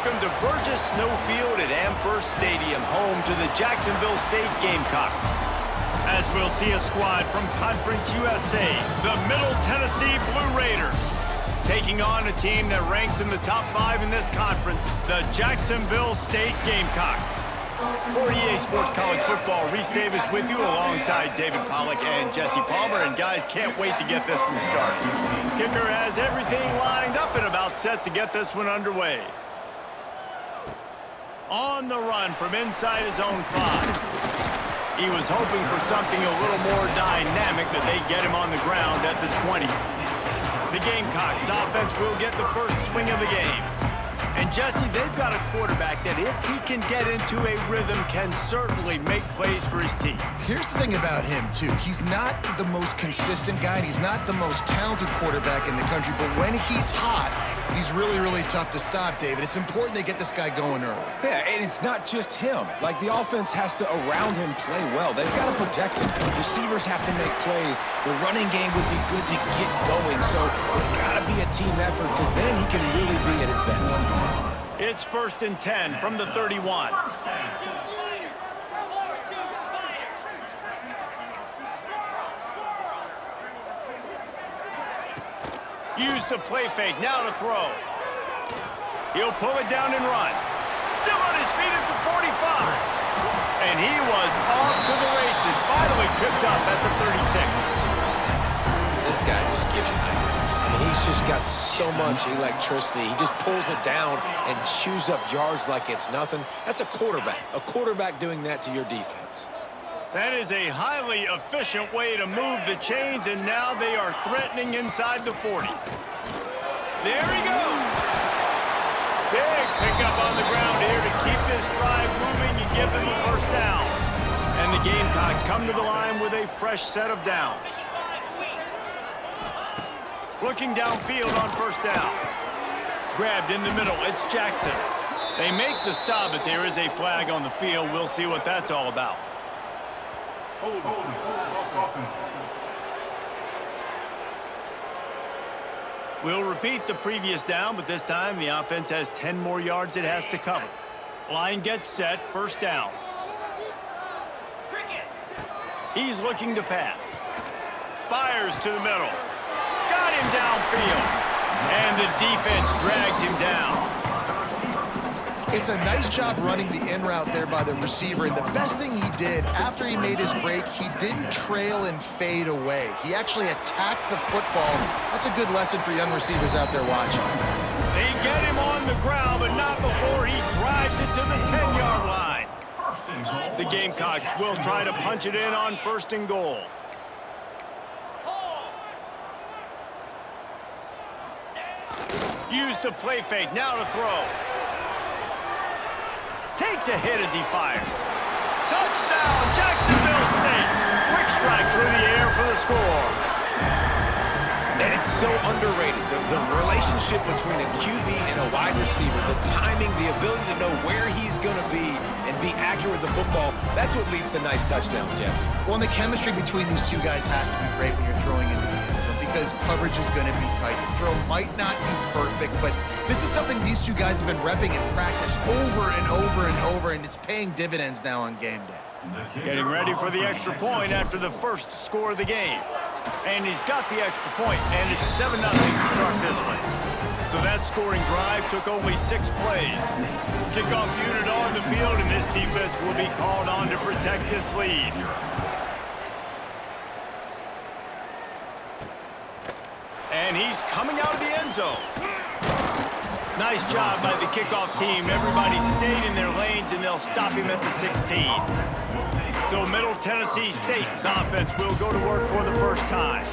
welcome to Burgess Snow Field at Amherst Stadium, home to the Jacksonville State Gamecocks. As we'll see a squad from Conference USA, the Middle Tennessee Blue Raiders, taking on a team that ranks in the top 5 in this conference, the Jacksonville State Gamecocks. For EA Sports College Football, Reese Davis with you alongside David Pollack and Jesse Palmer. And guys, can't wait to get this one started. Kicker has everything lined up and about set to get this one underway. On the run from inside his own 5. He was hoping for something a little more dynamic, that they get him on the ground at the 20. The Gamecocks offense will get the first swing of the game. And Jesse, they've got a quarterback that if he can get into a rhythm can certainly make plays for his team. Here's the thing about him, too. He's not the most consistent guy, and he's not the most talented quarterback in the country, but when he's hot, he's really, really tough to stop, David. It's important they get this guy going early. Yeah, and it's not just him. Like, the offense has to, around him, play well. They've got to protect him. Receivers have to make plays. The running game would be good to get going, so it's got to be a team effort, because then he can really be at his best. It's 1st and 10 from the 31. Use the play fake, now to throw. He'll pull it down and run. Still on his feet at the 45. And he was off to the races, finally tripped up at the 36. This guy just gives you nightmares. I mean, he's just got so much electricity. He just pulls it down and chews up yards like it's nothing. That's a quarterback doing that to your defense. That is a highly efficient way to move the chains, and now they are threatening inside the 40. There he goes. Big pickup on the ground here to keep this drive moving and give them a first down. And the Gamecocks come to the line with a fresh set of downs. Looking downfield on first down. Grabbed in the middle, it's Jackson. They make the stop, but there is a flag on the field. We'll see what that's all about. We'll repeat the previous down, but this time the offense has 10 more yards it has to cover. Line gets set, first down. He's looking to pass. Fires to the middle. Got him downfield. And the defense drags him down. It's a nice job running the in route there by the receiver, and the best thing he did after he made his break, he didn't trail and fade away. He actually attacked the football. That's a good lesson for young receivers out there watching. They get him on the ground, but not before he drives it to the 10-yard line. The Gamecocks will try to punch it in on 1st and goal. Use the play fake, now to throw. Takes a hit as he fires. Touchdown, Jacksonville State. Quick strike through the air for the score. And it's so underrated. The relationship between a QB and a wide receiver, the timing, the ability to know where he's going to be and be accurate with the football, that's what leads to nice touchdowns, Jesse. Well, and the chemistry between these two guys has to be great when you're throwing into the end zone, because coverage is going to be tight. The throw might not be perfect, but this is something these two guys have been repping in practice over and over and over, and it's paying dividends now on game day. Getting ready for the extra point after the first score of the game. And he's got the extra point, and it's 7-0 to start this one. So that scoring drive took only 6 plays. Kickoff unit on the field, and this defense will be called on to protect this lead. And he's coming out of the end zone. Nice job by the kickoff team. Everybody stayed in their lanes, and they'll stop him at the 16. So Middle Tennessee State's offense will go to work for the first time.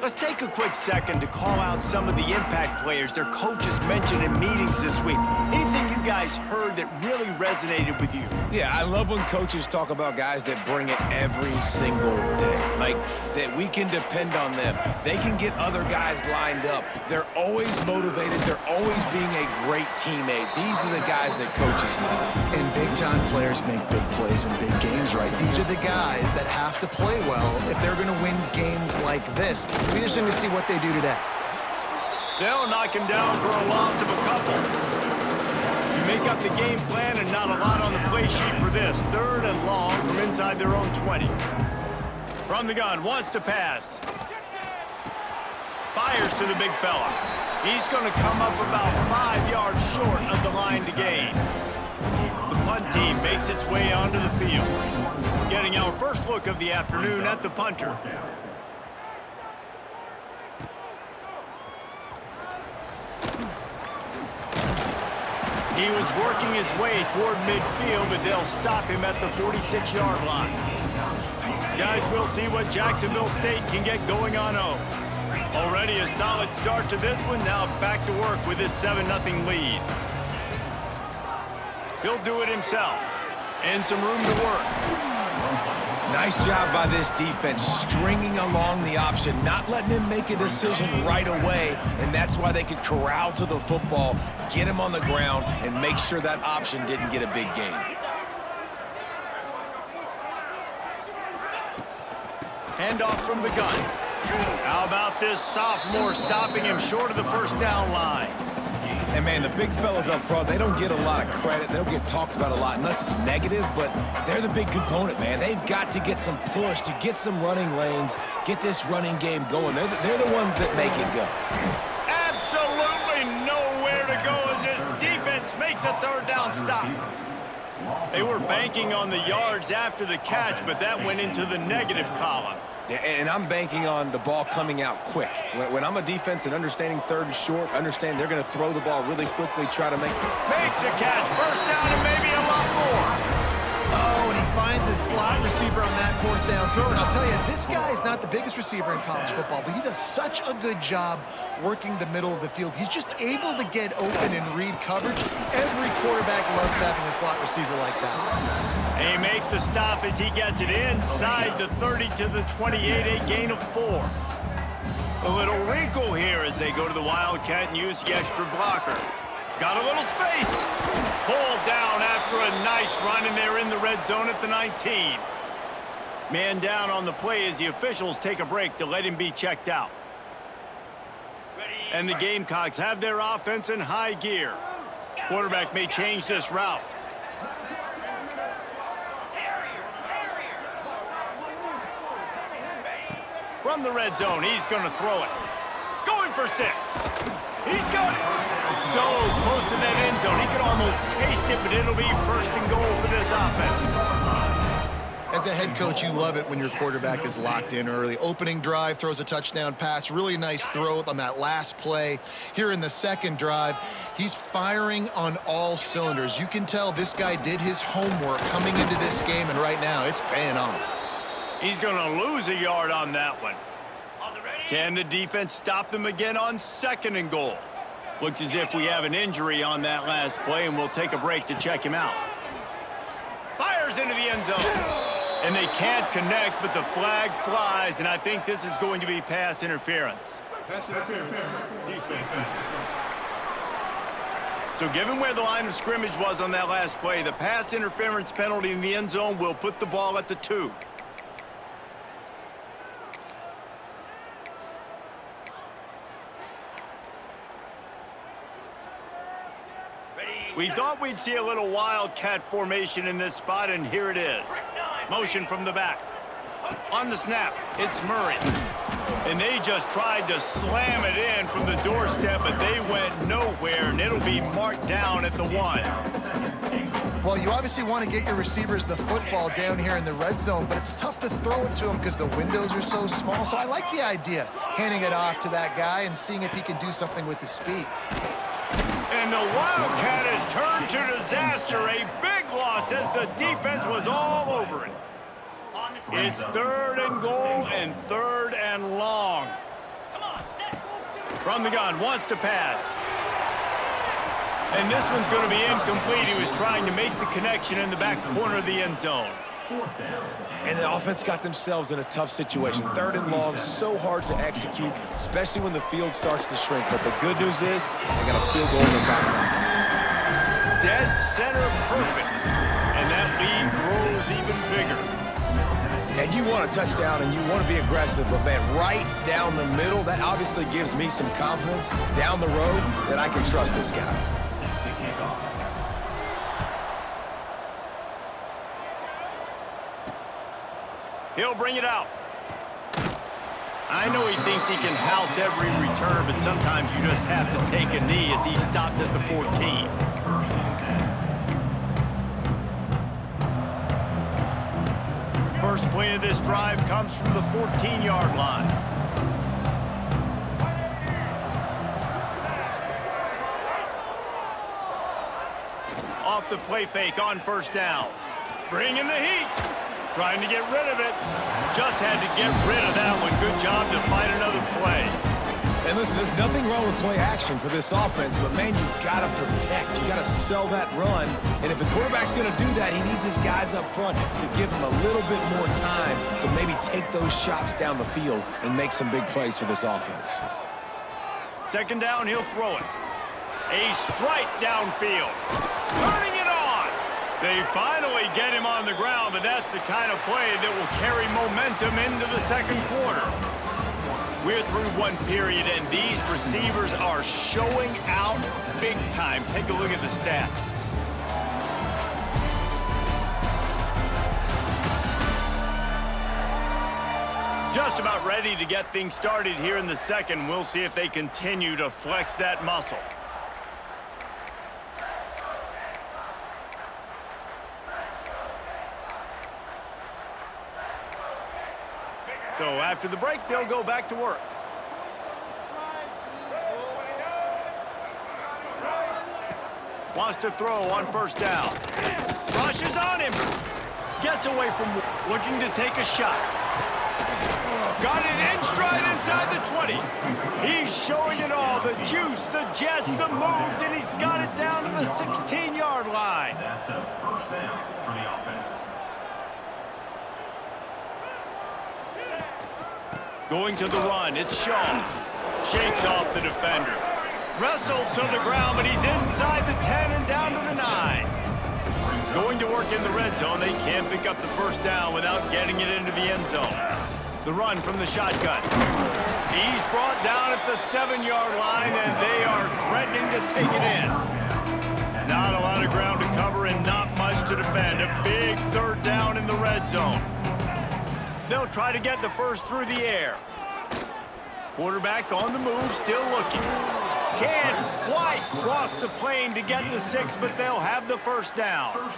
Let's take a quick second to call out some of the impact players their coaches mentioned in meetings this week. Anything you guys heard that really resonated with you? Yeah, I love when coaches talk about guys that bring it every single day. Like, that we can depend on them. They can get other guys lined up. They're always motivated. They're always being a great teammate. These are the guys that coaches love. And big-time players make big plays in big games, right? These are the guys that have to play well if they're going to win games like this. We just need to see what they do today. They'll knock him down for a loss of a couple. You break up the game plan and not a lot on the play sheet for this. 3rd and long from inside their own 20. From the gun, wants to pass. Fires to the big fella. He's going to come up about 5 yards short of the line to gain. The punt team makes its way onto the field. Getting our first look of the afternoon at the punter. He was working his way toward midfield, but they'll stop him at the 46-yard line. Guys, we'll see what Jacksonville State can get going on 0. Already a solid start to this one. Now back to work with his 7-0 lead. He'll do it himself. And some room to work. Nice job by this defense, stringing along the option, not letting him make a decision right away, and that's why they could corral to the football, get him on the ground, and make sure that option didn't get a big gain. Handoff from the gun. How about this sophomore stopping him short of the first down line? And, man, the big fellas up front, they don't get a lot of credit. They don't get talked about a lot unless it's negative, but they're the big component, man. They've got to get some push, to get some running lanes, get this running game going. They're the ones that make it go. Absolutely nowhere to go as this defense makes a 3rd down stop. They were banking on the yards after the catch, but that went into the negative column. And I'm banking on the ball coming out quick. When I'm a defense and understanding 3rd and short, understand they're going to throw the ball really quickly, try to make... Makes a catch, 1st down and maybe a lot more. Oh, and he finds his slot receiver on that 4th down throw. And I'll tell you, this guy is not the biggest receiver in college football, but he does such a good job working the middle of the field. He's just able to get open and read coverage. Every quarterback loves having a slot receiver like that. They make the stop as he gets it inside the 30 to the 28, a gain of 4. A little wrinkle here as they go to the Wildcat and use the extra blocker. Got a little space. Pulled down after a nice run, and they're in the red zone at the 19. Man down on the play as the officials take a break to let him be checked out. And the Gamecocks have their offense in high gear. Quarterback may change this route. From the red zone, he's going to throw it. Going for 6. He's got it. So close to that end zone. He can almost taste it, but it'll be 1st and goal for this offense. As a head coach, you love it when your quarterback is locked in early. Opening drive, throws a touchdown pass. Really nice throw on that last play. Here in the 2nd drive, he's firing on all cylinders. You can tell this guy did his homework coming into this game, and right now it's paying off. He's going to lose a yard on that one. Can the defense stop them again on 2nd and goal? Looks as if we have an injury on that last play, and we'll take a break to check him out. Fires into the end zone. And they can't connect, but the flag flies, and I think this is going to be pass interference. Pass interference. Defense. So given where the line of scrimmage was on that last play, the pass interference penalty in the end zone will put the ball at the 2. We thought we'd see a little wildcat formation in this spot, and here it is. Motion from the back. On the snap, it's Murray. And they just tried to slam it in from the doorstep, but they went nowhere, and it'll be marked down at the 1. Well, you obviously want to get your receivers the football down here in the red zone, but it's tough to throw it to them because the windows are so small. So I like the idea, handing it off to that guy and seeing if he can do something with his speed. And the Wildcat has turned to disaster. A big loss as the defense was all over it. It's 3rd and goal and 3rd and long. From the gun, wants to pass. And this one's going to be incomplete. He was trying to make the connection in the back corner of the end zone. And the offense got themselves in a tough situation. 3rd and long, so hard to execute, especially when the field starts to shrink. But the good news is they got a field goal in their back pocket. Dead center perfect. And that lead grows even bigger. And you want a touchdown and you want to be aggressive, but man, right down the middle, that obviously gives me some confidence down the road that I can trust this guy. He'll bring it out. I know he thinks he can house every return, but sometimes you just have to take a knee as he stopped at the 14. First play of this drive comes from the 14-yard line. Off the play fake on first down. Bringing the heat. Trying to get rid of it. Just had to get rid of that one. Good job to find another play. And listen, there's nothing wrong with play action for this offense, but man, you gotta protect. You gotta sell that run. And if the quarterback's gonna do that, he needs his guys up front to give him a little bit more time to maybe take those shots down the field and make some big plays for this offense. Second down, he'll throw it. A strike downfield. Turning it on. They finally get him on the ground, but that's the kind of play that will carry momentum into the second quarter. We're through one period, and these receivers are showing out big time. Take a look at the stats. Just about ready to get things started here in the second. We'll see if they continue to flex that muscle. So after the break, they'll go back to work. Wants to throw on first down. Rushes on him. Gets away from looking to take a shot. Got it in stride inside the 20. He's showing it all. The juice, the jets, the moves, and he's got it down to the 16-yard line. That's a first down for the offense. Going to the run, it's Shaw. Shakes off the defender. Wrestled to the ground, but he's inside the 10 and down to the 9. Going to work in the red zone. They can't pick up the first down without getting it into the end zone. The run from the shotgun. He's brought down at the 7-yard line, and they are threatening to take it in. Not a lot of ground to cover and not much to defend. A big third down in the red zone. They'll try to get the first through the air. Quarterback on the move, still looking. Can't quite cross the plane to get the 6, but they'll have the first down.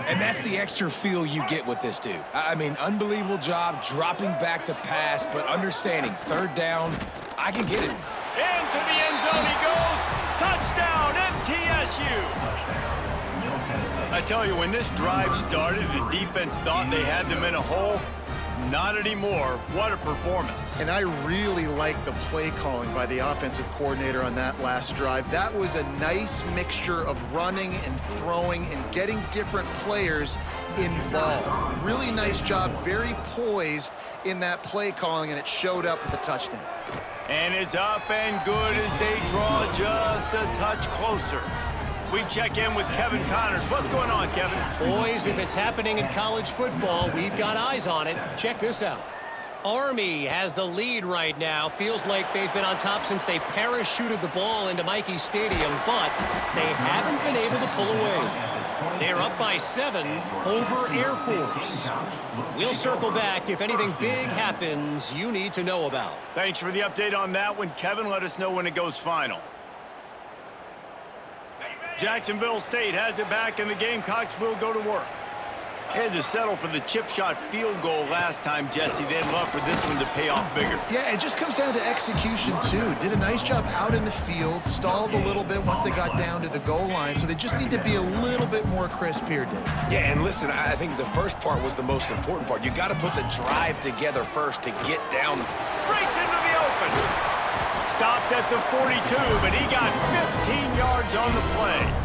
And that's the extra feel you get with this dude. I mean, unbelievable job dropping back to pass, but understanding third down, I can get it. Into the end zone he goes. Touchdown, MTSU. I tell you, when this drive started, the defense thought they had them in a hole. Not anymore. What a performance. And I really like the play calling by the offensive coordinator on that last drive. That was a nice mixture of running and throwing and getting different players involved. Really nice job, very poised in that play calling, and it showed up with the touchdown. And it's up and good as they draw just a touch closer. We check in with Kevin Connors. What's going on, Kevin? Boys, if it's happening in college football, we've got eyes on it. Check this out. Army has the lead right now. Feels like they've been on top since they parachuted the ball into Michie Stadium, but they haven't been able to pull away. They're up by 7 over Air Force. We'll circle back if anything big happens you need to know about. Thanks for the update on that one, Kevin. Let us know when it goes final. Jacksonville State has it back, and the Gamecocks will go to work. They had to settle for the chip shot field goal last time, Jesse. They'd love for this one to pay off bigger. Yeah, it just comes down to execution, too. Did a nice job out in the field, stalled a little bit once they got down to the goal line, so they just need to be a little bit more crisp here, Dave. Yeah, and listen, I think the first part was the most important part. You got to put the drive together first to get down. Breaks into the open. Stopped at the 42, but he got 15 yards on the play.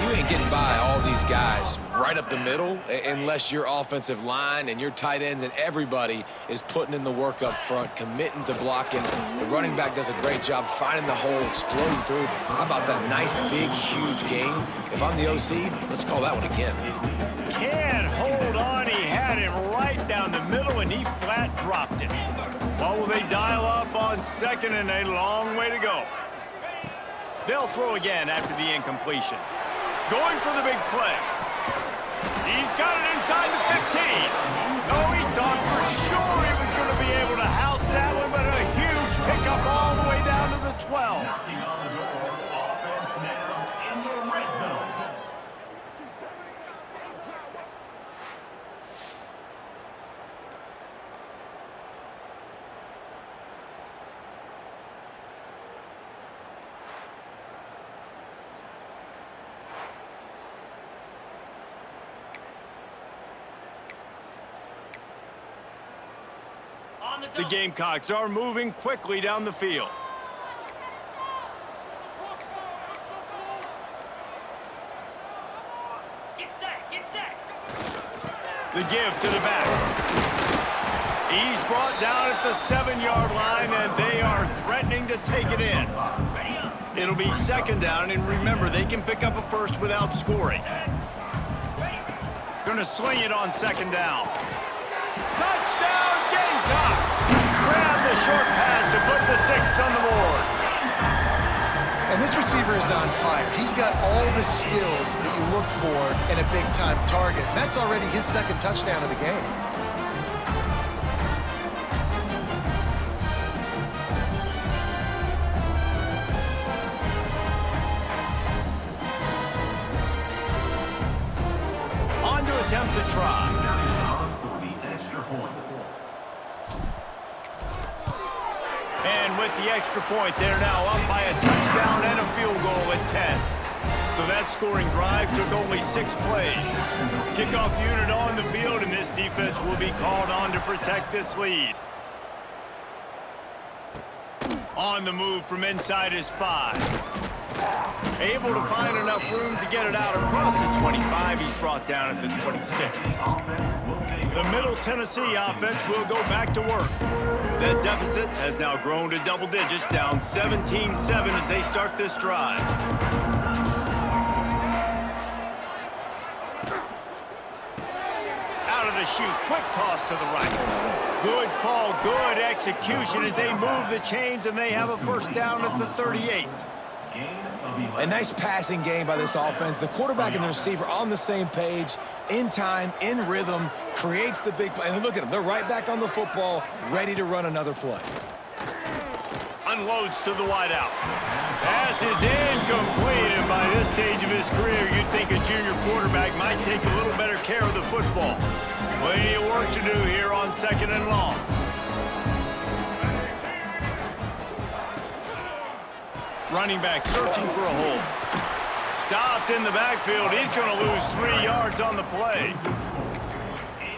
You ain't getting by all these guys right up the middle unless your offensive line and your tight ends and everybody is putting in the work up front, committing to blocking. The running back does a great job finding the hole, exploding through. How about that nice, big, huge gain? If I'm the OC, let's call that one again. Can't hold on. He had it right down the middle, and he flat dropped it. What will they dial up on second, and a long way to go? They'll throw again after the incompletion. Going for the big play. He's got it inside the 15. Oh, he thought for sure he was going to be able to house that one, but a huge pickup all the way down to the 12. Knocking on the door. Offense now in the red zone. The Gamecocks are moving quickly down the field. Get set. The give to the back. He's brought down at the 7-yard line, and they are threatening to take it in. It'll be second down, and remember, they can pick up a first without scoring. Gonna sling it on second down. Touchdown, Gamecocks! Grab the short pass to put the 6 on the board. And this receiver is on fire. He's got all the skills that you look for in a big-time target. That's already his second touchdown of the game. On to attempt to try. And with the extra point, they're now up by a touchdown and a field goal at 10. So that scoring drive took only 6 plays. Kickoff unit on the field, and this defense will be called on to protect this lead. On the move from inside his 5. Able to find enough room to get it out across the 25. He's brought down at the 26. The Middle Tennessee offense will go back to work. That deficit has now grown to double digits, down 17-7 as they start this drive. Out of the chute, quick toss to the right. Good call, good execution as they move the chains, and they have a first down at the 38. A nice passing game by this offense. The quarterback and the receiver on the same page, in time, in rhythm, creates the big play. And look at them. They're right back on the football, ready to run another play. Unloads to the wideout. Pass is incomplete, and by this stage of his career, you'd think a junior quarterback might take a little better care of the football. Plenty of work to do here on second and long. Running back searching for a hole. Stopped in the backfield. He's going to lose 3 yards on the play.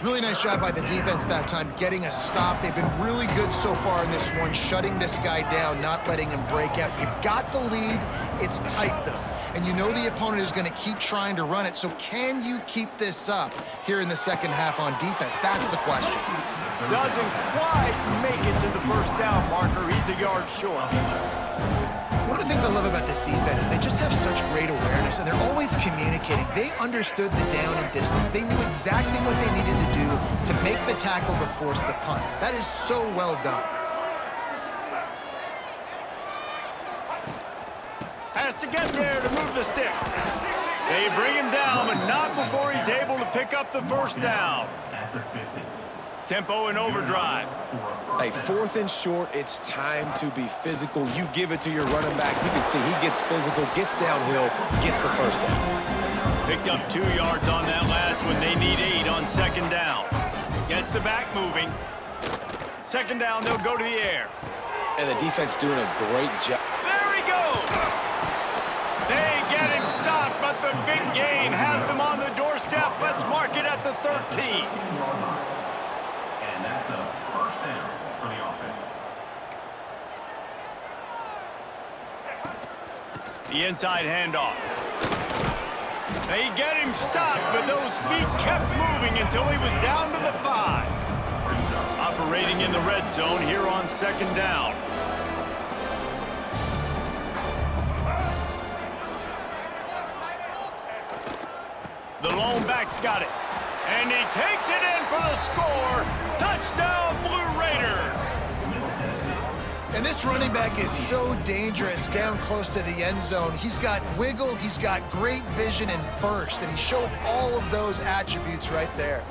Really nice job by the defense that time, getting a stop. They've been really good so far in this one, shutting this guy down, not letting him break out. You've got the lead. It's tight, though. And you know the opponent is going to keep trying to run it. So can you keep this up here in the second half on defense? That's the question. Doesn't quite make it to the first down marker. He's a yard short. One of the things I love about this defense is they just have such great awareness, and they're always communicating. They understood the down and distance. They knew exactly what they needed to do to make the tackle to force the punt. That is so well done. Has to get there to move the sticks. They bring him down, but not before he's able to pick up the first down. Tempo and overdrive. Hey, 4th and short, it's time to be physical. You give it to your running back. You can see he gets physical, gets downhill, gets the first down. Picked up 2 yards on that last one. They need 8 on second down. Gets the back moving. Second down, they'll go to the air. And the defense doing a great job. There he goes. They get him stopped, but the big gain has them on the doorstep. Let's mark it at the 13. And that's a first down for the offense. The inside handoff. They get him stopped, but those feet kept moving until he was down to the 5. Operating in the red zone here on second down. The lone back's got it. And he takes it in for the score. Touchdown, Blue Raiders. And And this running back is so dangerous down close to the end zone. He's got wiggle, he's got great vision and burst, and he showed all of those attributes right there.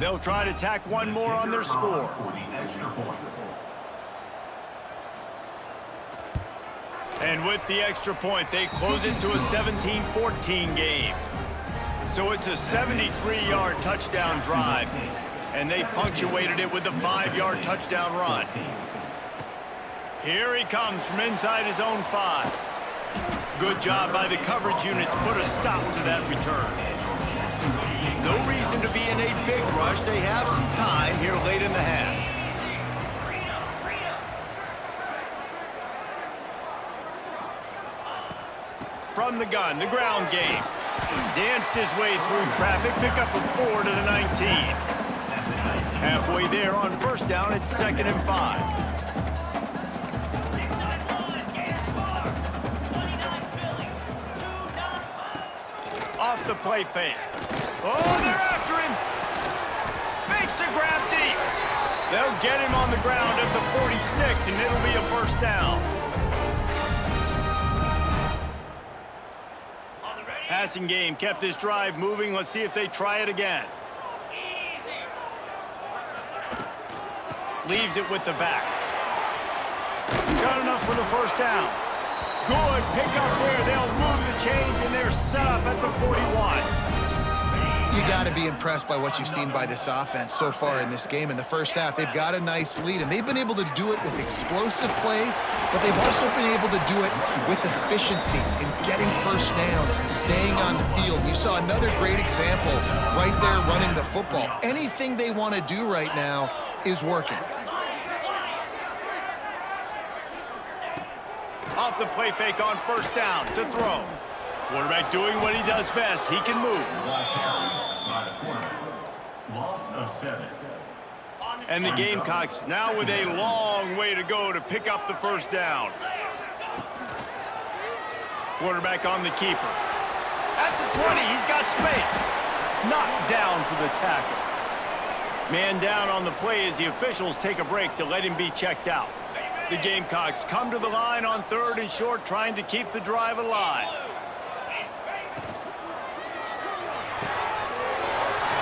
They'll try to tack one more on their score. And with the extra point, they close it to a 17-14 game. So it's a 73-yard touchdown drive, and they punctuated it with a 5-yard touchdown run. Here he comes from inside his own 5. Good job by the coverage unit to put a stop to that return. No reason to be in a big rush. They have some time here late in the half. From the gun, the ground game. Danced his way through traffic, pick up a 4 to the 19. Halfway there on first down, it's 2nd and 5. Off the play fake. Oh, they're after him. Makes a grab deep. They'll get him on the ground at the 46, and it'll be a first down. Passing game kept this drive moving. Let's see if they try it again. Leaves it with the back. Got enough for the first down. Good pick up there. They'll move the chains, and they're set up at the 41. You got to be impressed by what you've seen by this offense so far in this game. In the first half, they've got a nice lead, and they've been able to do it with explosive plays, but they've also been able to do it with efficiency in getting first downs and staying on the field. You saw another great example right there running the football. Anything they want to do right now is working. Off the play fake on first down to throw. Quarterback doing what he does best. He can move. Loss of 7. And the Gamecocks now with a long way to go to pick up the first down. Quarterback on the keeper. At the 20, he's got space. Knocked down for the tackle. Man down on the play as the officials take a break to let him be checked out. The Gamecocks come to the line on 3rd and short, trying to keep the drive alive.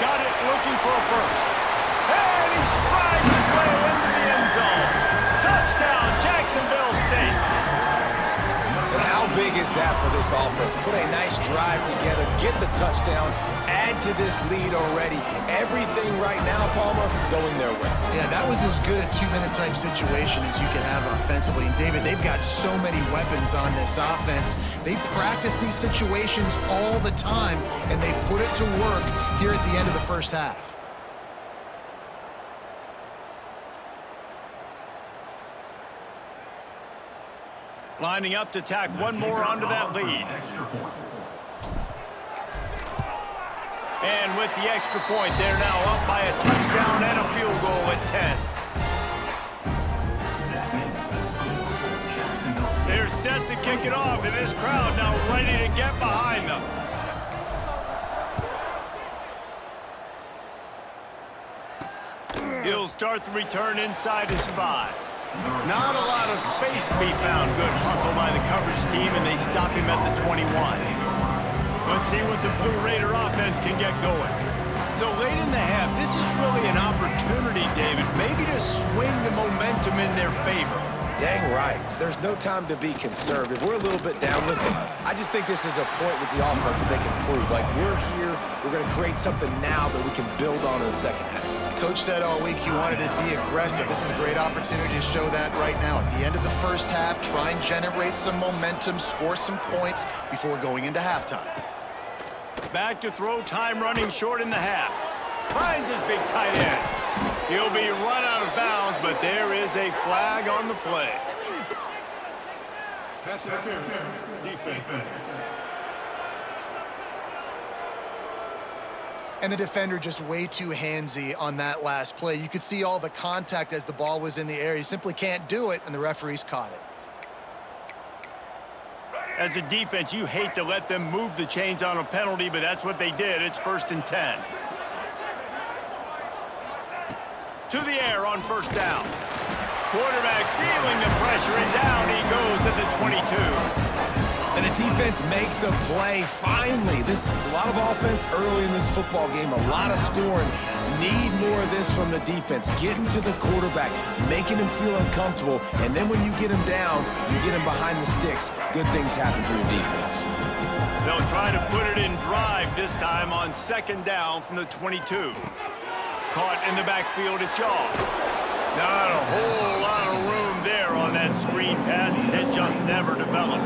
Got it, looking for a first. And he strides his way into the end zone. Touchdown, Jacksonville State. And how big is that for this offense? Put a nice drive together, get the touchdown, add to this lead already. Everything right now, Palmer, going their way. Yeah, that was as good a 2-minute type situation as you could have offensively. And David, they've got so many weapons on this offense. They practice these situations all the time, and they put it to work here at the end of the first half. Lining up to tack one more onto that lead. And with the extra point, they're now up by a touchdown and a field goal at 10. They're set to kick it off, and this crowd now ready to get behind them. He'll start the return inside his 5. Not a lot of space to be found. Good hustle by the coverage team, and they stop him at the 21. Let's see what the Blue Raider offense can get going. So late in the half, this is really an opportunity, David, maybe to swing the momentum in their favor. Dang right. There's no time to be conservative. We're a little bit down. Listen, I just think this is a point with the offense that they can prove. Like, we're here, we're going to create something now that we can build on in the second half. Coach said all week he wanted to be aggressive. This is a great opportunity to show that right now. At the end of the first half, try and generate some momentum, score some points before going into halftime. Back to throw, time running short in the half. Finds his big tight end. He'll be run out of bounds, but there is a flag on the play. Pass interference. Defense. And the defender just way too handsy on that last play. You could see all the contact as the ball was in the air. He simply can't do it, and the referees caught it. As a defense, you hate to let them move the chains on a penalty, but that's what they did. It's 1st and 10. To the air on 1st down. Quarterback feeling the pressure, and down he goes at the 22. And the defense makes a play, finally. A lot of offense early in this football game, a lot of scoring. Need more of this from the defense. Getting to the quarterback, making him feel uncomfortable, and then when you get him down, you get him behind the sticks. Good things happen for your defense. They'll try to put it in drive this time on 2nd down from the 22. Caught in the backfield at Shaw. Not a whole lot of room there on that screen pass, as it just never developed.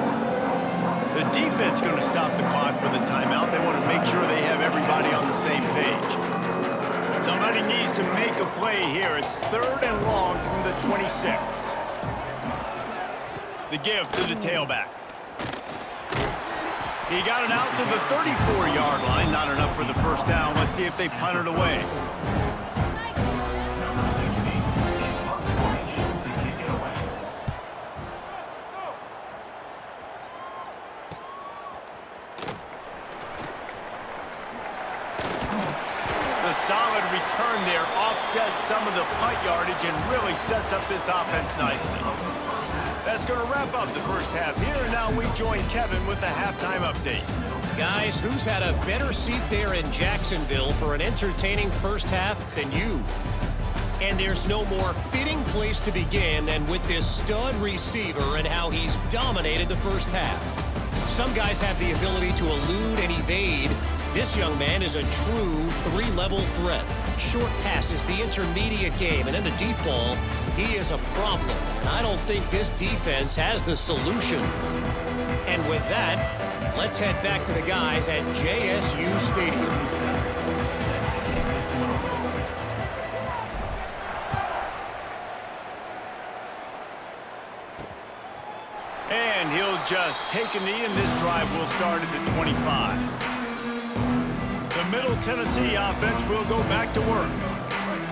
The defense going to stop the clock with a timeout. They want to make sure they have everybody on the same page. Somebody needs to make a play here. It's 3rd and long from the 26. The give to the tailback. He got it out to the 34-yard line. Not enough for the 1st down. Let's see if they punt it away. The solid return there offsets some of the punt yardage and really sets up this offense nicely. That's going to wrap up the 1st half here, and now we join Kevin with the halftime update. Guys, who's had a better seat there in Jacksonville for an entertaining 1st half than you? And there's no more fitting place to begin than with this stud receiver and how he's dominated the 1st half. Some guys have the ability to elude and evade. This young man is a true 3-level threat. Short passes, the intermediate game, and then the deep ball, he is a problem. And I don't think this defense has the solution. And with that, let's head back to the guys at JSU Stadium. And he'll just take a knee, and this drive will start at the 25. The Middle Tennessee offense will go back to work.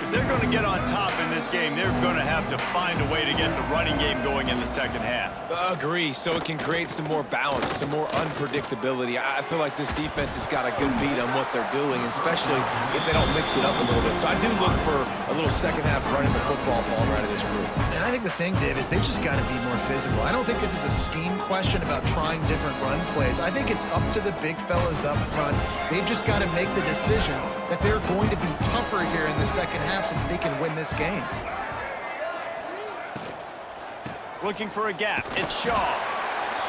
If they're going to get on top in this game, they're going to have to find a way to get the running game going in the 2nd half. Agree, so it can create some more balance, some more unpredictability. I feel like this defense has got a good beat on what they're doing, especially if they don't mix it up a little bit. So I do look for a little 2nd half running the football ball right of this group. And I think the thing, Dave, is they just got to be more physical. I don't think this is a scheme question about trying different run plays. I think it's up to the big fellas up front. They've just got to make the decision that they're going to be tougher here in the 2nd half so that they can win this game. Looking for a gap. It's Shaw.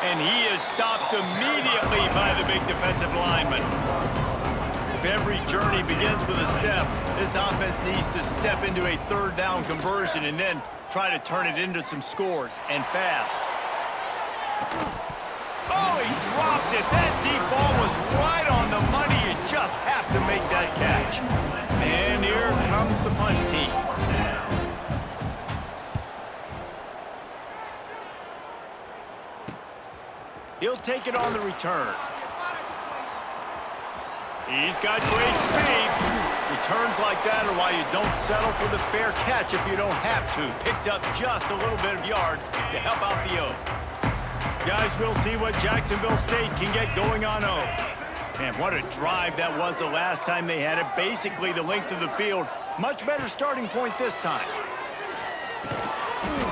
And he is stopped immediately by the big defensive lineman. If every journey begins with a step, this offense needs to step into a 3rd down conversion and then try to turn it into some scores, and fast. Oh, he dropped it. That deep ball was right on the money. You just have to make that catch. And here comes the punt team. He'll take it on the return. He's got great speed. Returns like that are why you don't settle for the fair catch if you don't have to. Picks up just a little bit of yards to help out the O. Guys, we'll see what Jacksonville State can get going on O. Man, what a drive that was the last time they had it. Basically the length of the field. Much better starting point this time.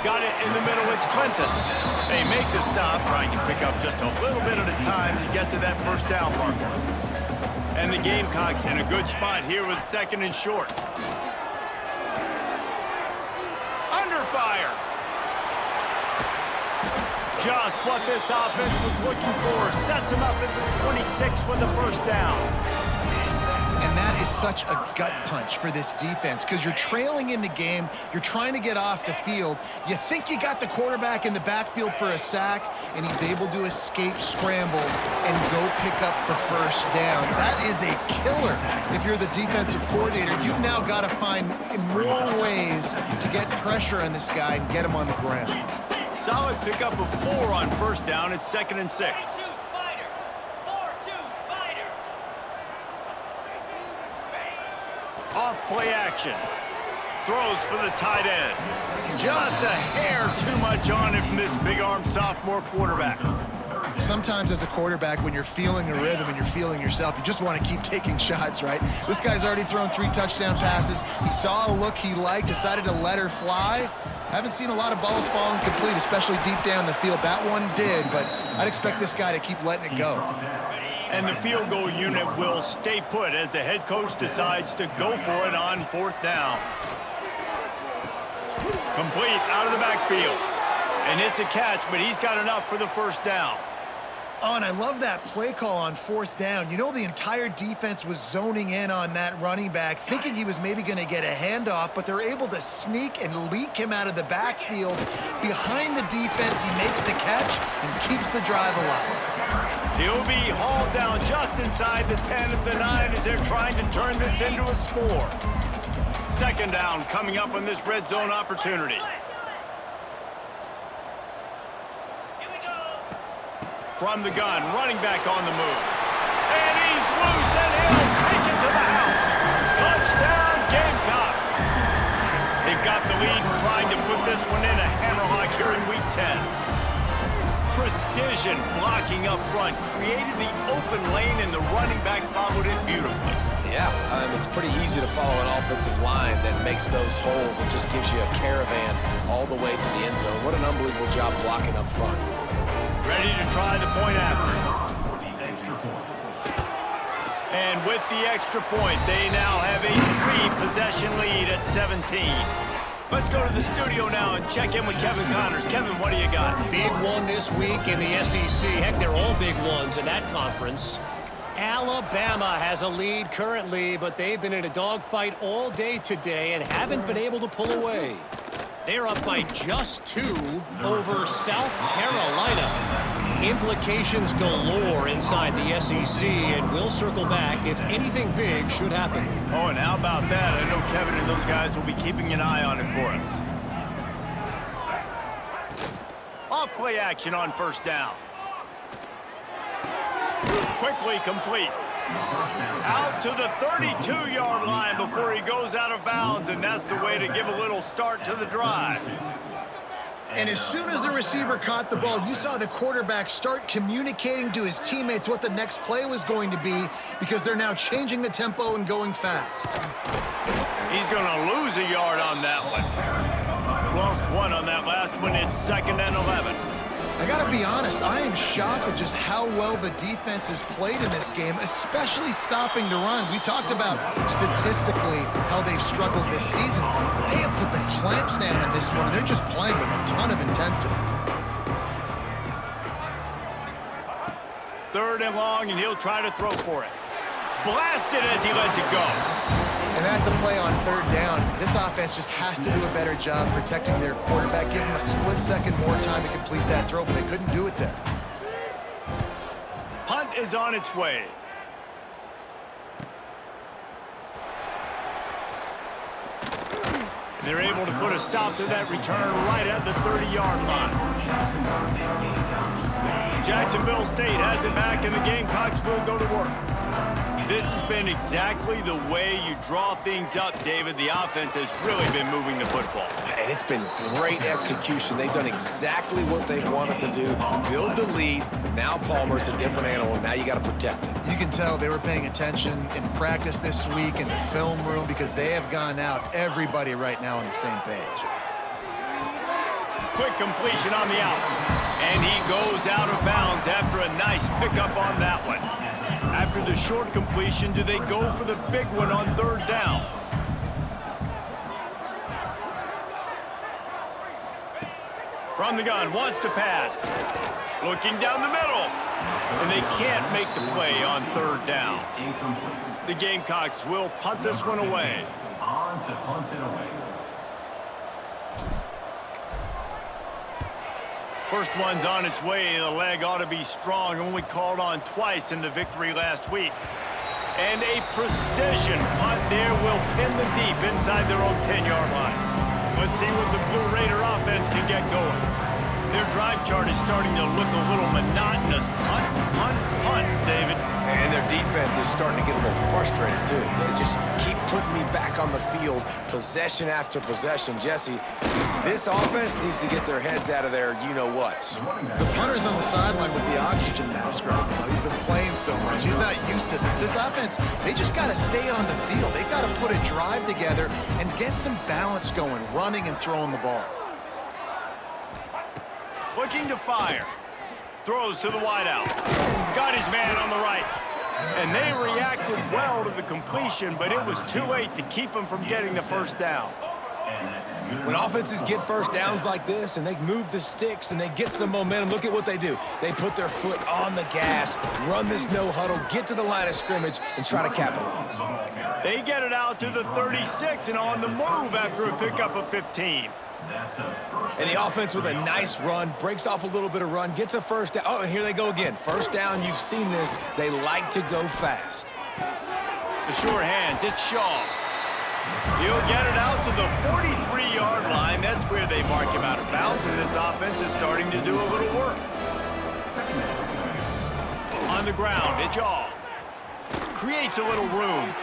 Got it in the middle. It's Clinton. They make the stop, trying to pick up just a little bit at a time to get to that 1st down marker. And the Gamecocks in a good spot here with 2nd and short. Under fire. Just what this offense was looking for. Sets him up at the 26 with the 1st down. And that is such a gut punch for this defense because you're trailing in the game. You're trying to get off the field. You think you got the quarterback in the backfield for a sack, and he's able to escape, scramble, and go pick up the 1st down. That is a killer if you're the defensive coordinator. You've now got to find more ways to get pressure on this guy and get him on the ground. Solid pickup of 4 on 1st down. It's 2nd and 6. Off play action. Throws for the tight end. Just a hair too much on it from this big-armed sophomore quarterback. sometimes as a quarterback, when you're feeling a rhythm and you're feeling yourself, you just want to keep taking shots, right? This guy's already thrown 3 touchdown passes. He saw a look he liked, decided to let her fly. Haven't seen a lot of balls falling complete, especially deep down the field. That one did, but I'd expect this guy to keep letting it go. And the field goal unit will stay put as the head coach decides to go for it on 4th down. Complete out of the backfield. And it's a catch, but he's got enough for the 1st down. Oh, and I love that play call on 4th down. You know, the entire defense was zoning in on that running back, thinking he was maybe going to get a handoff, but they're able to sneak and leak him out of the backfield. Behind the defense, he makes the catch and keeps the drive alive. He'll be hauled down just inside the 10 of the 9 as they're trying to turn this into a score. 2nd down coming up on this red zone opportunity. From the gun, running back on the move. And he's loose, and he'll take it to the house. Touchdown, Gamecocks. They've got the lead, trying to put this one in a hammerlock here in Week 10. Precision blocking up front created the open lane, and the running back followed it beautifully. Yeah, it's pretty easy to follow an offensive line that makes those holes and just gives you a caravan all the way to the end zone. What an unbelievable job blocking up front. Ready to try the point after. And with the extra point, they now have a 3-possession lead at 17. Let's go to the studio now and check in with Kevin Connors. Kevin, what do you got? Big one this week in the SEC. Heck, they're all big ones in that conference. Alabama has a lead currently, but they've been in a dogfight all day today and haven't been able to pull away. They're up by just 2 over South Carolina. Implications galore inside the SEC, and we'll circle back if anything big should happen. Oh, and how about that? I know Kevin and those guys will be keeping an eye on it for us. Off play action on 1st down. Quickly complete. Out to the 32-yard line before he goes out of bounds, and that's the way to give a little start to the drive. And as soon as the receiver caught the ball, you saw the quarterback start communicating to his teammates what the next play was going to be, because they're now changing the tempo and going fast. He's going to lose a yard on that one. Lost 1 on that last one. It's 2nd and 11. I gotta be honest, I am shocked at just how well the defense has played in this game, especially stopping the run. We talked about statistically how they've struggled this season, but they have put the clamps down in this one, and they're just playing with a ton of intensity. 3rd and long, and he'll try to throw for it. Blasted as he lets it go. And that's a play on 3rd down. This offense just has to do a better job protecting their quarterback, give him a split second more time to complete that throw, but they couldn't do it there. Punt is on its way. They're able to put a stop to that return right at the 30-yard line. Jacksonville State has it back, and the Gamecocks will go to work. This has been exactly the way you draw things up, David. The offense has really been moving the football. And it's been great execution. They've done exactly what they've wanted to do. Build the lead. Now Palmer's a different animal. Now you got to protect it. You can tell they were paying attention in practice this week in the film room, because they have gone out, everybody right now on the same page. Quick completion on the out. And he goes out of bounds after a nice pickup on that one. After the short completion, do they go for the big one on 3rd down? From the gun, wants to pass. Looking down the middle. And they can't make the play on 3rd down. The Gamecocks will punt this one away. First one's on its way. The leg ought to be strong. Only called on twice in the victory last week. And a precision punt there will pin the deep inside their own 10-yard line. Let's see what the Blue Raider offense can get going. Their drive chart is starting to look a little monotonous. Punt, punt, punt, David. And their defense is starting to get a little frustrated, too. They just keep putting me back on the field, possession after possession. Jesse, this offense needs to get their heads out of their you-know-whats. The punter's on the sideline with the oxygen mask right now. He's been playing so much. He's not used to this. This offense, they just got to stay on the field. They got to put a drive together and get some balance going, running and throwing the ball. Looking to fire. Throws to the wideout. Got his man on the right. And they reacted well to the completion, but it was too late to keep him from getting the first down. When offenses get first downs like this and they move the sticks and they get some momentum, look at what they do. They put their foot on the gas, run this no huddle, get to the line of scrimmage, and try to capitalize. They get it out to the 36 and on the move after a pickup of 15. And the offense with a nice run, breaks off a little bit of run, gets a first down. Oh, and here they go again. First down, you've seen this. They like to go fast. The sure hands, it's Shaw. He'll get it out to the 43-yard line. That's where they mark him out of bounds, and this offense is starting to do a little work. On the ground, it's Shaw. Creates a little room.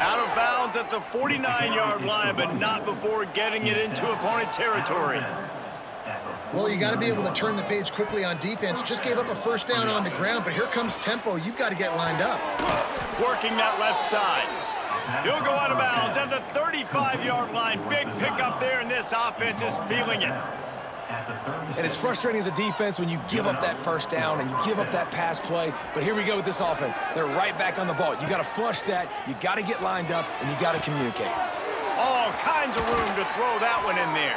Out of bounds at the 49-yard line, but not before getting it into opponent territory. Well, you got to be able to turn the page quickly on defense. Just gave up a first down on the ground, but here comes tempo. You've got to get lined up. Working that left side. He'll go out of bounds at the 35-yard line. Big pickup there, and this offense is feeling it. And it's frustrating as a defense when you give up that first down and you give up that pass play. But here we go with this offense. They're right back on the ball. You got to flush that. You got to get lined up, and you got to communicate. All kinds of room to throw that one in there.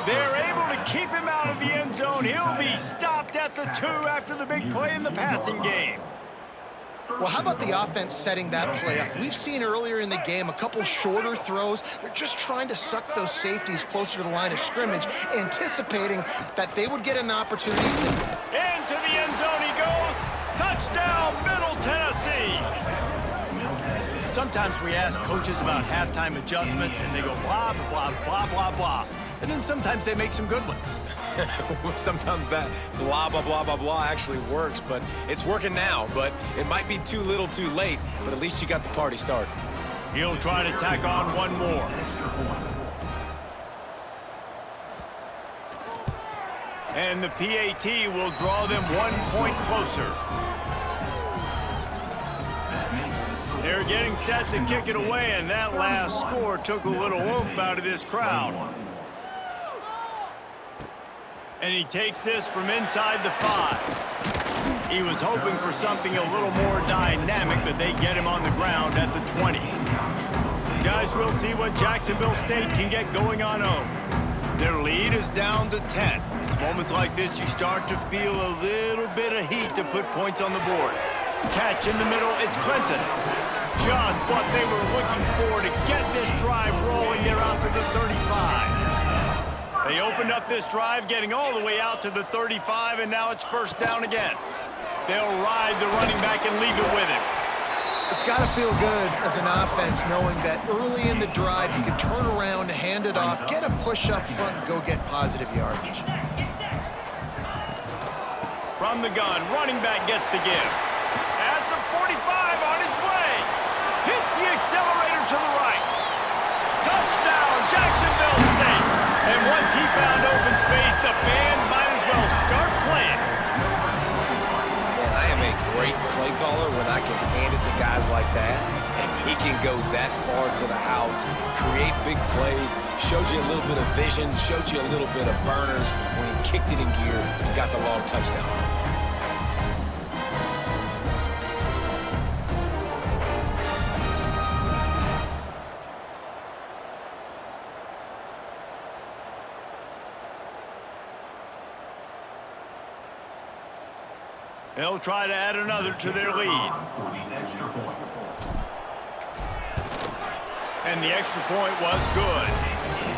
They're able to keep him out of the end zone. He'll be stopped at the 2 after the big play in the passing game. Well, how about the offense setting that play up? We've seen earlier in the game a couple shorter throws. They're just trying to suck those safeties closer to the line of scrimmage, anticipating that they would get an opportunity to... Into the end zone he goes. Touchdown, Middle Tennessee. Sometimes we ask coaches about halftime adjustments, and they go blah, blah, blah, blah, blah. And then sometimes they make some good ones. Sometimes that blah, blah, blah, blah, blah actually works, but it's working now. But it might be too little too late, but at least you got the party started. He'll try to tack on one more. And the PAT will draw them 1 point closer. They're getting set to kick it away, and that last score took a little oomph out of this crowd. And he takes this from inside the 5. He was hoping for something a little more dynamic, but they get him on the ground at the 20. Guys, we'll see what Jacksonville State can get going on home. Their lead is down to 10. It's moments like this you start to feel a little bit of heat to put points on the board. Catch in the middle, it's Clinton. Just what they were looking for to get this drive rolling. They're out to the 35. They opened up this drive, getting all the way out to the 35, and now it's first down again. They'll ride the running back and leave it with him. It's got to feel good as an offense knowing that early in the drive you can turn around, hand it off, get a push up front, and go get positive yardage. From the gun, running back gets to give. At the 45 on his way. Hits the accelerator to the right. Touchdown, Jacksonville State. And once he found open space, the band might as well start playing. Man, I am a great play caller when I can hand it to guys like that. And he can go that far to the house, create big plays, showed you a little bit of vision, showed you a little bit of burners when he kicked it in gear and got the long touchdown. They'll try to add another to their lead. And the extra point was good.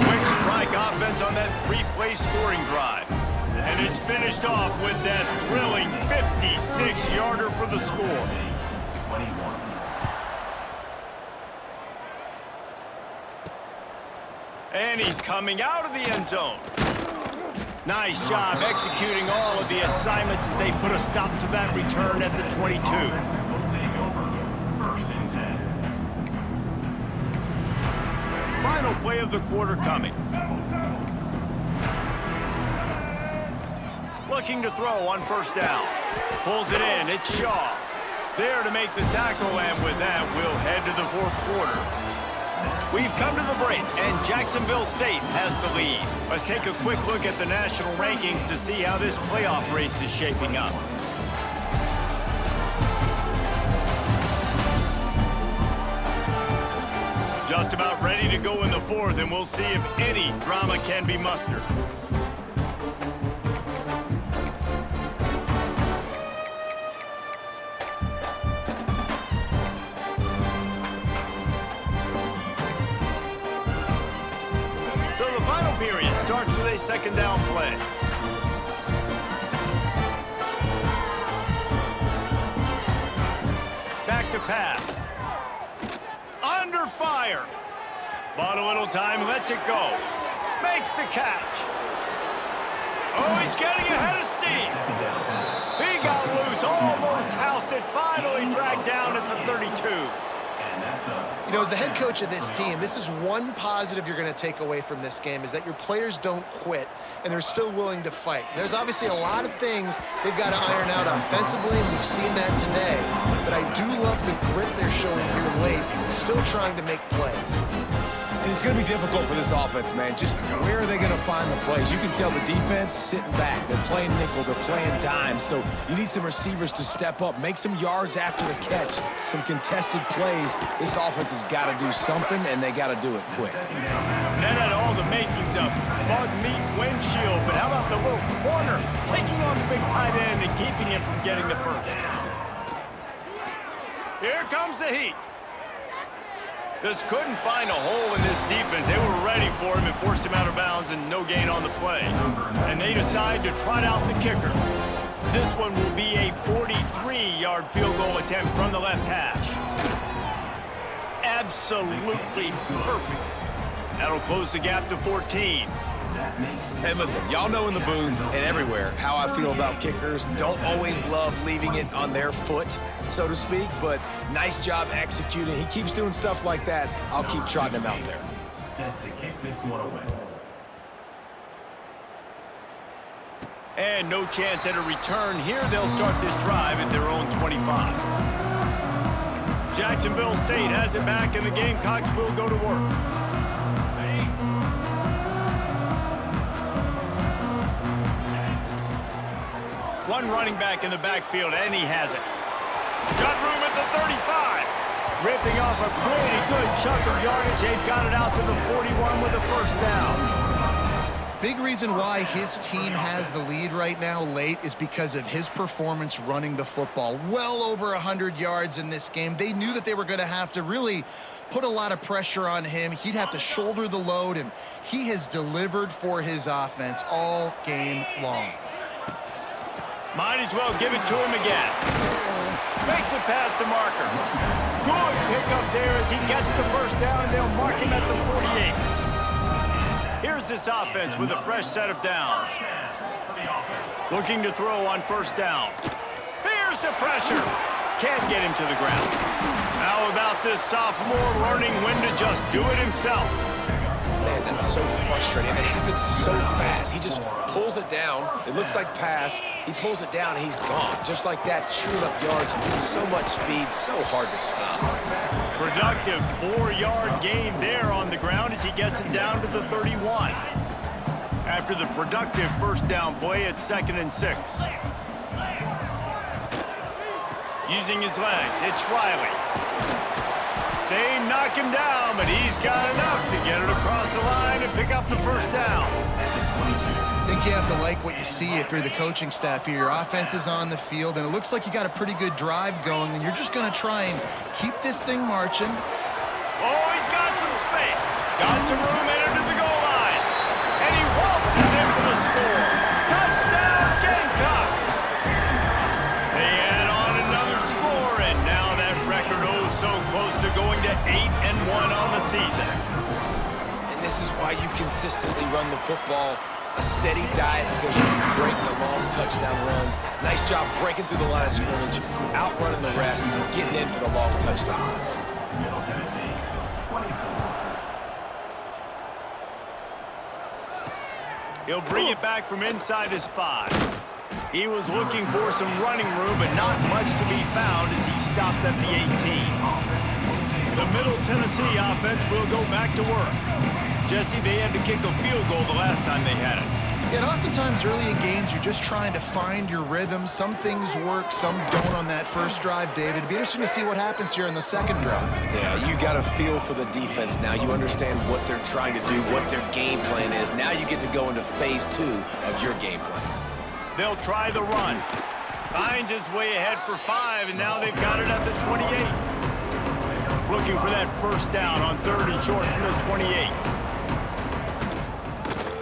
Quick strike offense on that 3-play scoring drive. And it's finished off with that thrilling 56-yarder for the score. And he's coming out of the end zone. Nice job executing all of the assignments as they put a stop to that return at the 22. final play of the quarter coming. Looking to throw on first down. Pulls it in. It's Shaw. There to make the tackle, and with that, we'll head to the fourth quarter. We've come to the break, and Jacksonville State has the lead. Let's take a quick look at the national rankings to see how this playoff race is shaping up. Just about ready to go in the fourth, and we'll see if any drama can be mustered. So the final period starts with a second down play. Back to pass. Under fire. Bought a little time, lets it go. Makes the catch. Oh, he's getting ahead of steam. He got loose, almost housed it, finally dragged down at the 32. You know, as the head coach of this team, this is one positive you're going to take away from this game, is that your players don't quit, and they're still willing to fight. There's obviously a lot of things they've got to iron out offensively, and we've seen that today. But I do love the grit they're showing here late, still trying to make plays. And it's going to be difficult for this offense, man. Just where are they going to find the plays? You can tell the defense sitting back. They're playing nickel. They're playing dime. So you need some receivers to step up, make some yards after the catch, some contested plays. This offense has got to do something, and they got to do it quick. That had all the makings of bug meat windshield, but how about the little corner taking on the big tight end and keeping him from getting the first? Here comes the heat. Just couldn't find a hole in this defense. They were ready for him and forced him out of bounds, and no gain on the play. And they decide to trot out the kicker. This one will be a 43-yard field goal attempt from the left hash. Absolutely perfect. That'll close the gap to 14. And listen, y'all know in the booth and everywhere how I feel about kickers. Don't always love leaving it on their foot, so to speak, but nice job executing. He keeps doing stuff like that. I'll keep trotting him out there. Set to kick this one away. And no chance at a return here. They'll start this drive at their own 25. Jacksonville State has it back, and the Gamecocks will go to work. One running back in the backfield, and he has it. Got room at the 35. Ripping off a pretty good chunk of yardage. They've got it out to the 41 with a first down. Big reason why his team has the lead right now late is because of his performance running the football. Well over 100 yards in this game. They knew that they were going to have to really put a lot of pressure on him. He'd have to shoulder the load, and he has delivered for his offense all game long. Might as well give it to him again. Makes it past the marker. Good pickup there as he gets the first down, and they'll mark him at the 48. Here's this offense with a fresh set of downs. Looking to throw on first down. Here's the pressure. Can't get him to the ground. How about this sophomore learning when to just do it himself? Man, that's so frustrating. It happens so fast. He just pulls it down. It looks like pass. He pulls it down, and he's gone. Just like that, chewing up yards. So much speed, so hard to stop. Productive 4-yard gain there on the ground as he gets it down to the 31. After the productive first down play, it's 2nd and 6. Using his legs, it's Riley. They knock him down, but he's got enough to get it across the line and pick up the first down. I think you have to like what you see if you're the coaching staff here. Your offense is on the field, and it looks like you got a pretty good drive going, and you're just going to try and keep this thing marching. Oh, he's got some space. Got some room headed to the goal line. And he waltzes in for the score. Touchdown, Gamecocks! They add on another score, and now that record so close to going to 8-1 on the season. And this is why you consistently run the football. A steady diet because you can break the long touchdown runs. Nice job breaking through the line of scrimmage, outrunning the rest, getting in for the long touchdown. He'll bring it back from inside his 5. He was looking for some running room, but not much to be found as he stopped at the 18. The Middle Tennessee offense will go back to work. Jesse, they had to kick a field goal the last time they had it. Yeah, and oftentimes early in games, you're just trying to find your rhythm. Some things work, some don't on that first drive, David. It'd be interesting to see what happens here in the second drive. Yeah, you got a feel for the defense now. You understand what they're trying to do, what their game plan is. Now you get to go into phase 2 of your game plan. They'll try the run. Finds his way ahead for 5, and now they've got it at the 28. Looking for that first down on 3rd and short from the 28.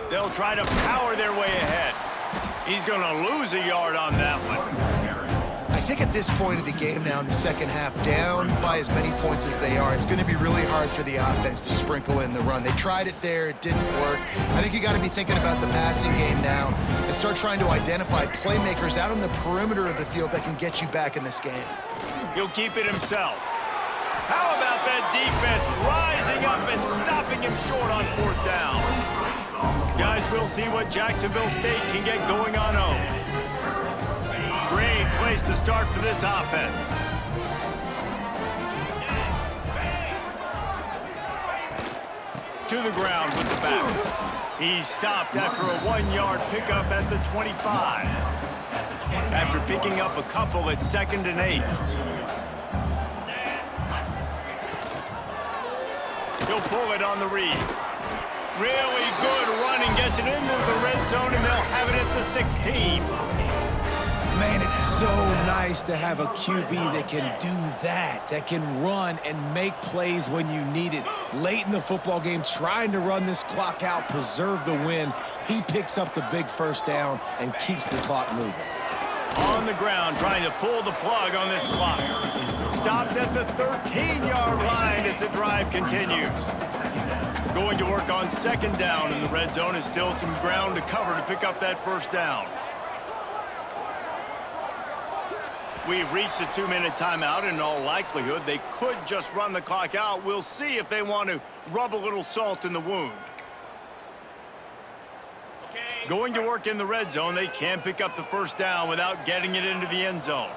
They'll try to power their way ahead. He's going to lose a yard on that one. I think at this point of the game now in the second half, down by as many points as they are, it's going to be really hard for the offense to sprinkle in the run. They tried it there. It didn't work. I think you got to be thinking about the passing game now and start trying to identify playmakers out on the perimeter of the field that can get you back in this game. He'll keep it himself. How about that defense rising up and stopping him short on 4th down? Guys, we'll see what Jacksonville State can get going on home. Great place to start for this offense. To the ground with the back. He's stopped after a 1-yard pickup at the 25. After picking up a couple at 2nd and 8. He'll pull it on the read. Really good running, gets it into the red zone, and they'll have it at the 16. Man, it's so nice to have a QB that can do that can run and make plays when you need it. Late in the football game, trying to run this clock out, preserve the win. He picks up the big first down and keeps the clock moving. On the ground, trying to pull the plug on this clock. Stopped at the 13-yard line as the drive continues. Going to work on 2nd down in the red zone, and still some ground to cover to pick up that first down. We've reached a 2-minute timeout, and in all likelihood, they could just run the clock out. We'll see if they want to rub a little salt in the wound. Going to work in the red zone, they can pick up the first down without getting it into the end zone.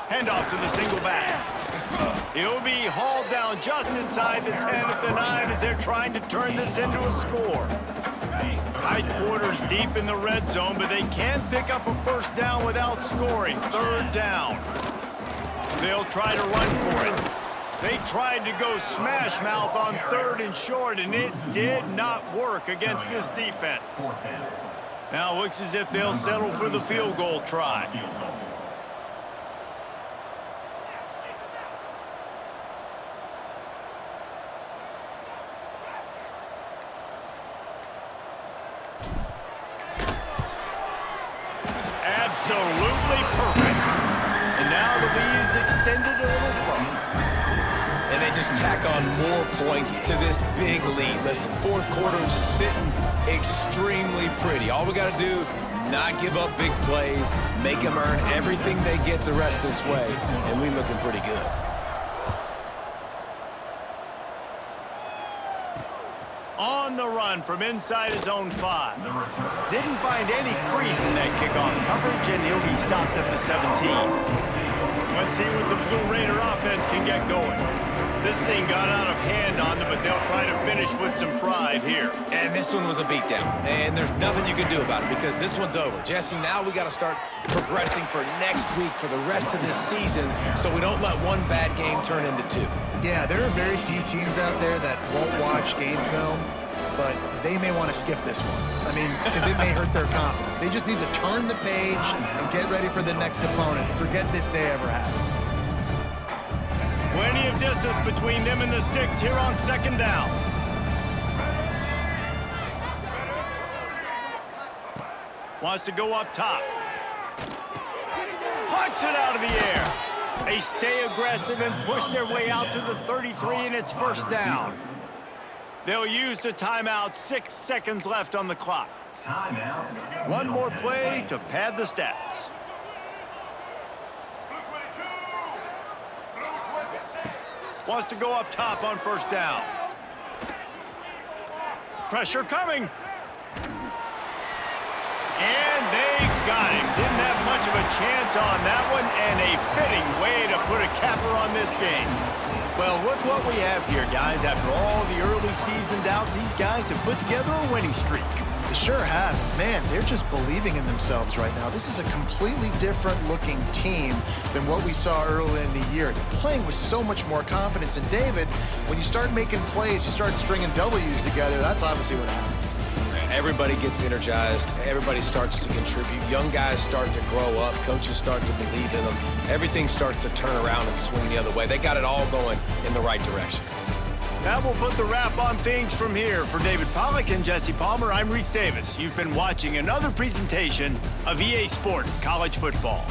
Handoff to the single back. He'll be hauled down just inside the 10 at the 9 as they're trying to turn this into a score. Tight quarters deep in the red zone, but they can pick up a first down without scoring. 3rd down. They'll try to run for it. They tried to go smash mouth on 3rd and short, and it did not work against this defense. Now it looks as if they'll settle for the field goal try. Absolutely perfect. And now the lead is extended a little further. And they just tack on more points to this big lead. Listen, 4th quarter sitting extremely pretty. All we got to do, not give up big plays, make them earn everything they get the rest this way, and we looking pretty good. On the run from inside his own 5. Didn't find any crease in that kickoff coverage, and he'll be stopped at the 17. Let's see what the Blue Raider offense can get going. This thing got out of hand on them, but they'll try to finish with some pride here. And this one was a beatdown, and there's nothing you can do about it because this one's over. Jesse, now we got to start progressing for next week for the rest of this season so we don't let one bad game turn into 2. Yeah, there are very few teams out there that won't watch game film, but they may want to skip this one. I mean, because it may hurt their confidence. They just need to turn the page and get ready for the next opponent. Forget this day ever happened. Plenty of distance between them and the sticks here on 2nd down. Wants to go up top. Punts it out of the air. They stay aggressive and push their way out to the 33, and it's 1st down. They'll use the timeout. 6 seconds left on the clock. One more play to pad the stats. Wants to go up top on 1st down. Pressure coming. And they got him. Didn't have much of a chance on that one, and a fitting way to put a capper on this game. Well, look what we have here, guys. After all the early season doubts, these guys have put together a winning streak. They sure have. Man, they're just believing in themselves right now. This is a completely different looking team than what we saw early in the year. They're playing with so much more confidence. And David, when you start making plays, you start stringing W's together, that's obviously what happens. Everybody gets energized. Everybody starts to contribute. Young guys start to grow up. Coaches start to believe in them. Everything starts to turn around and swing the other way. They got it all going in the right direction. That will put the wrap on things from here. For David Pollack and Jesse Palmer, I'm Reese Davis. You've been watching another presentation of EA Sports College Football.